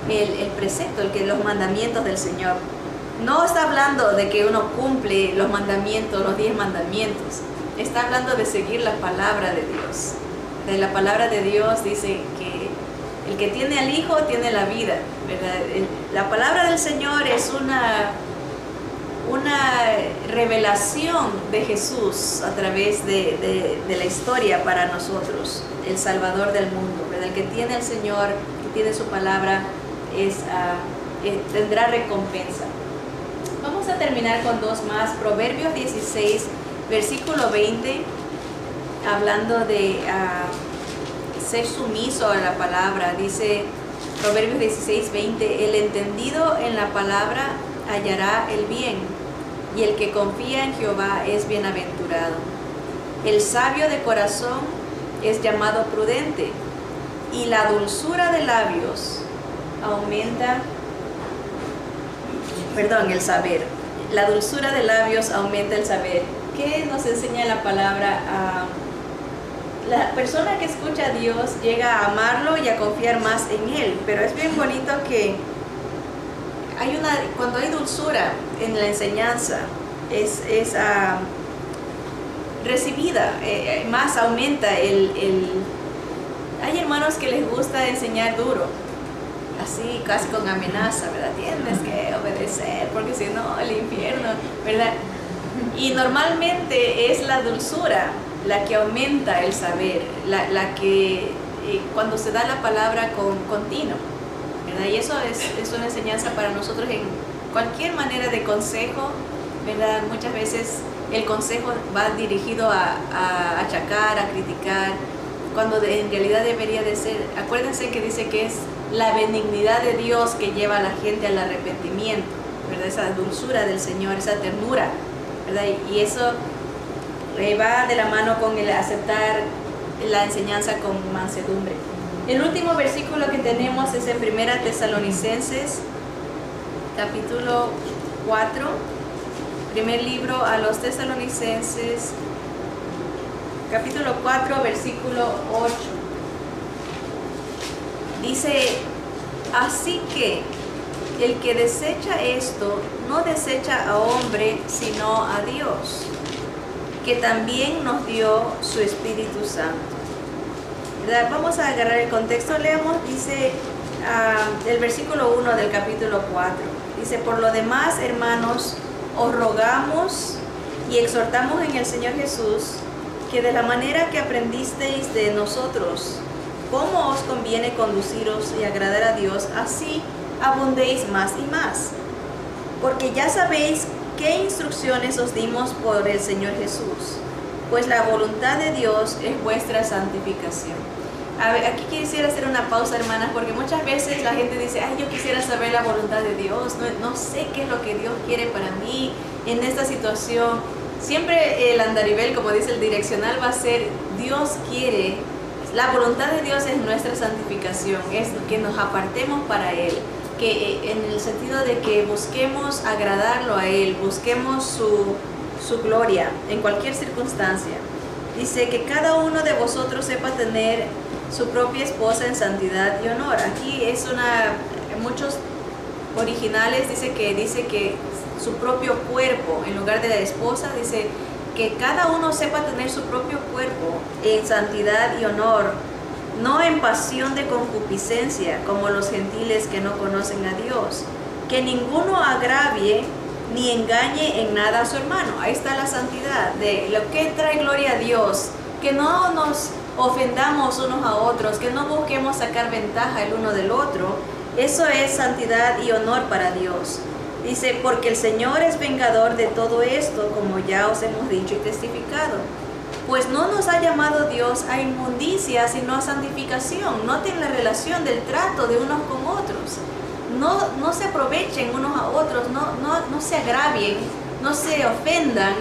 el precepto, los mandamientos del Señor. No está hablando de que uno cumple los mandamientos, los 10 mandamientos. Está hablando de seguir la palabra de Dios. De la palabra de Dios dice que el que tiene al Hijo tiene la vida, ¿verdad? La palabra del Señor es una revelación de Jesús a través de la historia para nosotros, el Salvador del mundo, ¿verdad? El que tiene al Señor, que tiene su palabra, tendrá recompensa. Vamos a terminar con dos más. Proverbios 16, versículo 20, hablando de ser sumiso a la palabra. Dice Proverbios 16, 20, el entendido en la palabra hallará el bien, y el que confía en Jehová es bienaventurado. El sabio de corazón es llamado prudente, y la dulzura de labios aumenta, el saber. La dulzura de labios aumenta el saber. ¿Qué nos enseña la palabra? La persona que escucha a Dios llega a amarlo y a confiar más en Él, pero es bien bonito que cuando hay dulzura en la enseñanza, es recibida, más aumenta hay hermanos que les gusta enseñar duro, así casi con amenaza, ¿verdad? Tienes que obedecer porque si no el infierno, ¿verdad? Y normalmente es la dulzura la que aumenta el saber, la que cuando se da la palabra continuo, ¿verdad? Y eso es una enseñanza para nosotros en cualquier manera de consejo, ¿verdad? Muchas veces el consejo va dirigido a achacar, a criticar, cuando en realidad debería de ser, acuérdense que dice que es la benignidad de Dios que lleva a la gente al arrepentimiento, ¿verdad? Esa dulzura del Señor, esa ternura, ¿verdad? Y eso va de la mano con el aceptar la enseñanza con mansedumbre. El último versículo que tenemos es en 1 Tesalonicenses, capítulo 4, primer libro a los Tesalonicenses, capítulo 4, versículo 8. Dice, así que el que desecha esto, no desecha a hombre, sino a Dios, que también nos dio su Espíritu Santo. ¿Verdad? Vamos a agarrar el contexto, leemos, dice el versículo 1 del capítulo 4. Dice, por lo demás, hermanos, os rogamos y exhortamos en el Señor Jesús, que de la manera que aprendisteis de nosotros, cómo os conviene conduciros y agradar a Dios, así abundéis más y más. Porque ya sabéis qué instrucciones os dimos por el Señor Jesús, pues la voluntad de Dios es vuestra santificación. A ver, aquí quisiera hacer una pausa, hermanas, porque muchas veces la gente dice, ay, yo quisiera saber la voluntad de Dios, no sé qué es lo que Dios quiere para mí en esta situación. Siempre el andarivel, como dice el direccional, va a ser, Dios quiere, la voluntad de Dios es nuestra santificación, es que nos apartemos para Él, que en el sentido de que busquemos agradarlo a Él, busquemos su gloria en cualquier circunstancia. Dice que cada uno de vosotros sepa tener su propia esposa en santidad y honor. Aquí es muchos originales dice que su propio cuerpo, en lugar de la esposa, dice que cada uno sepa tener su propio cuerpo en santidad y honor, no en pasión de concupiscencia, como los gentiles que no conocen a Dios. Que ninguno agravie ni engañe en nada a su hermano. Ahí está la santidad, de lo que trae gloria a Dios. Que no nos ofendamos unos a otros, que no busquemos sacar ventaja el uno del otro. Eso es santidad y honor para Dios. Dice, porque el Señor es vengador de todo esto, como ya os hemos dicho y testificado. Pues no nos ha llamado Dios a inmundicia, sino a santificación. Noten la relación del trato de unos con otros. No se aprovechen unos a otros, no se agravien, no se ofendan.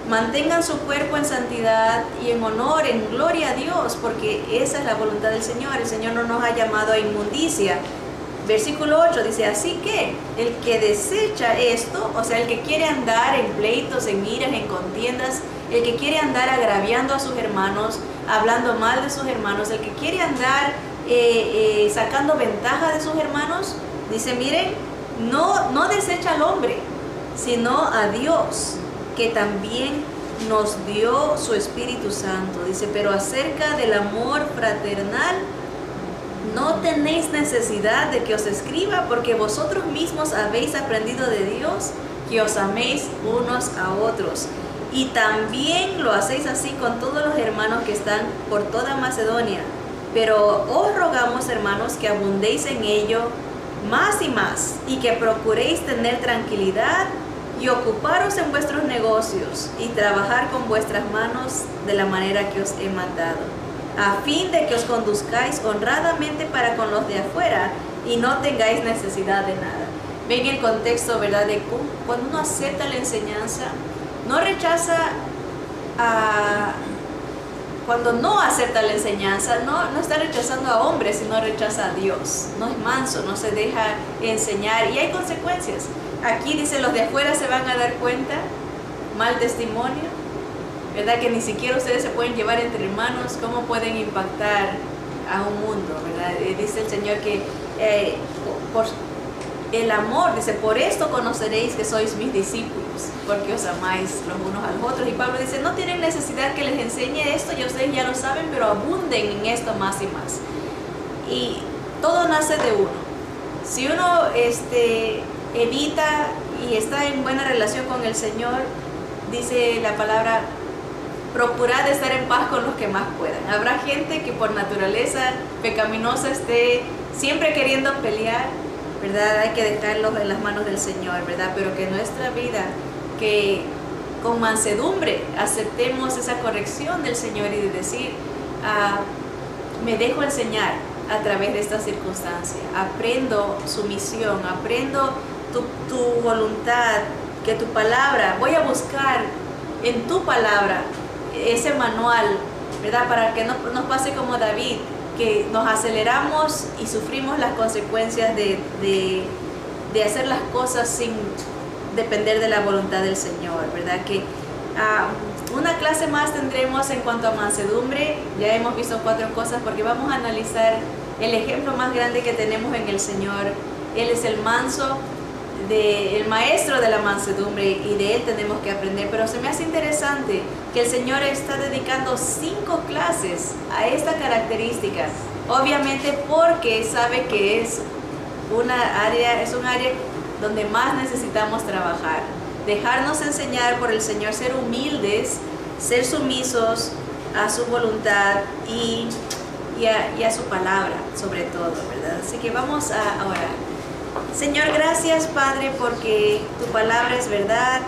Mantengan su cuerpo en santidad y en honor, en gloria a Dios, porque esa es la voluntad del Señor. El Señor no nos ha llamado a inmundicia. Versículo 8 dice, así que el que desecha esto, o sea, el que quiere andar en pleitos, en iras, en contiendas, el que quiere andar agraviando a sus hermanos, hablando mal de sus hermanos, el que quiere andar sacando ventaja de sus hermanos, dice, miren, no desecha al hombre, sino a Dios, que también nos dio su Espíritu Santo. Dice, pero acerca del amor fraternal, no tenéis necesidad de que os escriba, porque vosotros mismos habéis aprendido de Dios que os améis unos a otros. Y también lo hacéis así con todos los hermanos que están por toda Macedonia. Pero os rogamos, hermanos, que abundéis en ello más y más, y que procuréis tener tranquilidad y ocuparos en vuestros negocios y trabajar con vuestras manos de la manera que os he mandado, a fin de que os conduzcáis honradamente para con los de afuera y no tengáis necesidad de nada. Ven el contexto, ¿verdad? De cuando uno acepta la enseñanza, no rechaza cuando no acepta la enseñanza, no está rechazando a hombres, sino rechaza a Dios. No es manso, no se deja enseñar y hay consecuencias. Aquí dice, los de afuera se van a dar cuenta, mal testimonio, ¿verdad? Que ni siquiera ustedes se pueden llevar entre hermanos, ¿cómo pueden impactar a un mundo, ¿verdad? Dice el Señor que por el amor, dice, por esto conoceréis que sois mis discípulos, porque os amáis los unos a los otros. Y Pablo dice, no tienen necesidad que les enseñe esto, y ustedes ya lo saben, pero abunden en esto más y más. Y todo nace de uno. Si uno evita y está en buena relación con el Señor, dice la palabra, procurad estar en paz con los que más puedan. Habrá gente que por naturaleza pecaminosa esté siempre queriendo pelear, ¿verdad? Hay que dejarlos en las manos del Señor, ¿verdad? Pero que nuestra vida, que con mansedumbre aceptemos esa corrección del Señor y de decir, me dejo enseñar a través de esta circunstancia, aprendo sumisión, aprendo tu voluntad, que tu palabra, voy a buscar en tu palabra ese manual, ¿verdad? Para que no nos pase como David, que nos aceleramos y sufrimos las consecuencias de hacer las cosas sin depender de la voluntad del Señor, ¿verdad? Que una clase más tendremos en cuanto a mansedumbre. Ya hemos visto 4 cosas porque vamos a analizar el ejemplo más grande que tenemos en el Señor. Él es el manso, el maestro de la mansedumbre, y de él tenemos que aprender. Pero se me hace interesante que el Señor está dedicando 5 clases a esta característica, obviamente porque sabe que es un área donde más necesitamos trabajar, dejarnos enseñar por el Señor, ser humildes, ser sumisos a su voluntad y a su palabra sobre todo, ¿verdad? Así que vamos a orar. Señor, gracias, Padre, porque tu palabra es verdad,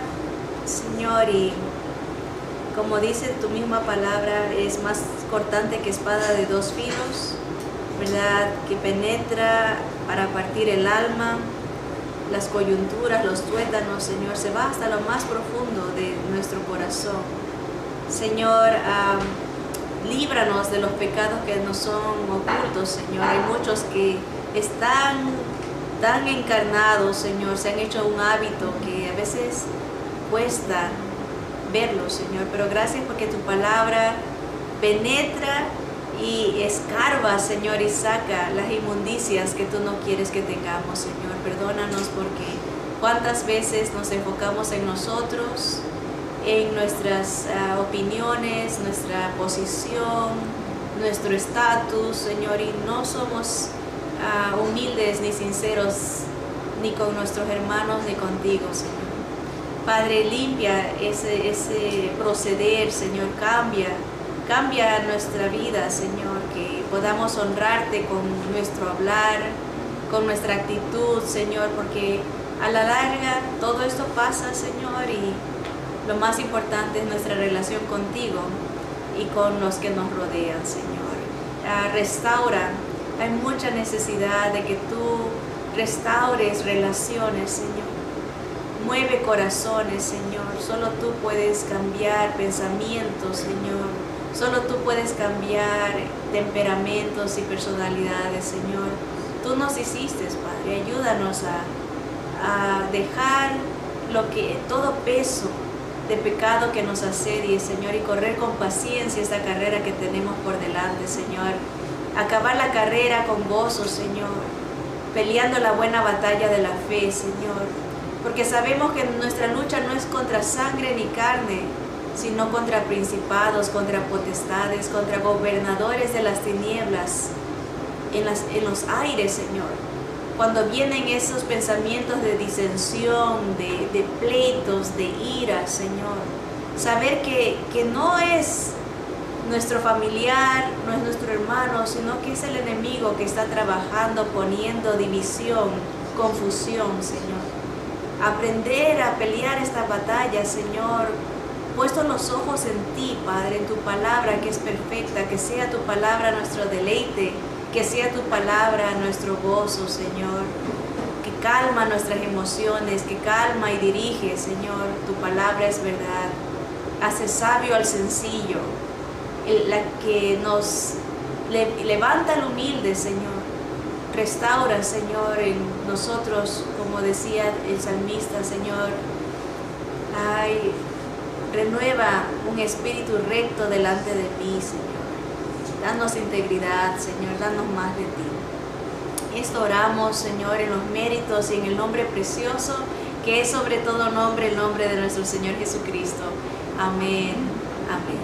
Señor, y como dice tu misma palabra, es más cortante que espada de 2 filos, ¿verdad? Que penetra para partir el alma, las coyunturas, los tuétanos, Señor, se va hasta lo más profundo de nuestro corazón. Señor, líbranos de los pecados que nos son ocultos, Señor. Hay muchos que están tan encarnados, Señor, se han hecho un hábito que a veces cuesta verlo, Señor, pero gracias porque tu palabra penetra y escarba, Señor, y saca las inmundicias que tú no quieres que tengamos, Señor. Perdónanos porque cuántas veces nos enfocamos en nosotros, en nuestras opiniones, nuestra posición, nuestro estatus, Señor, y no somos humildes ni sinceros ni con nuestros hermanos ni contigo, Señor. Padre, limpia ese proceder, Señor, cambia nuestra vida, Señor, que podamos honrarte con nuestro hablar, con nuestra actitud, Señor, porque a la larga todo esto pasa, Señor, y lo más importante es nuestra relación contigo y con los que nos rodean, Señor. Restaura, hay mucha necesidad de que tú restaures relaciones, Señor. Mueve corazones, Señor. Solo tú puedes cambiar pensamientos, Señor. Solo tú puedes cambiar temperamentos y personalidades, Señor. Tú nos hiciste, Padre. Ayúdanos a dejar todo peso de pecado que nos asedie, Señor, y correr con paciencia esta carrera que tenemos por delante, Señor. Acabar la carrera con gozo, Señor. Peleando la buena batalla de la fe, Señor. Porque sabemos que nuestra lucha no es contra sangre ni carne, sino contra principados, contra potestades, contra gobernadores de las tinieblas en los aires, Señor. Cuando vienen esos pensamientos de disensión, de pleitos, de ira, Señor, saber que no es nuestro familiar, no es nuestro hermano, sino que es el enemigo que está trabajando, poniendo división, confusión, Señor. Aprender a pelear esta batalla, Señor, puesto los ojos en ti, Padre, en tu palabra que es perfecta, que sea tu palabra nuestro deleite, que sea tu palabra nuestro gozo, Señor, que calma nuestras emociones, que calma y dirige, Señor, tu palabra es verdad, hace sabio al sencillo, la que nos levanta al humilde, Señor. Restaura, Señor, en nosotros, como decía el salmista, Señor, renueva un espíritu recto delante de mí, Señor. Danos integridad, Señor, danos más de ti. Esto oramos, Señor, en los méritos y en el nombre precioso, que es sobre todo nombre, el nombre de nuestro Señor Jesucristo. Amén. Amén.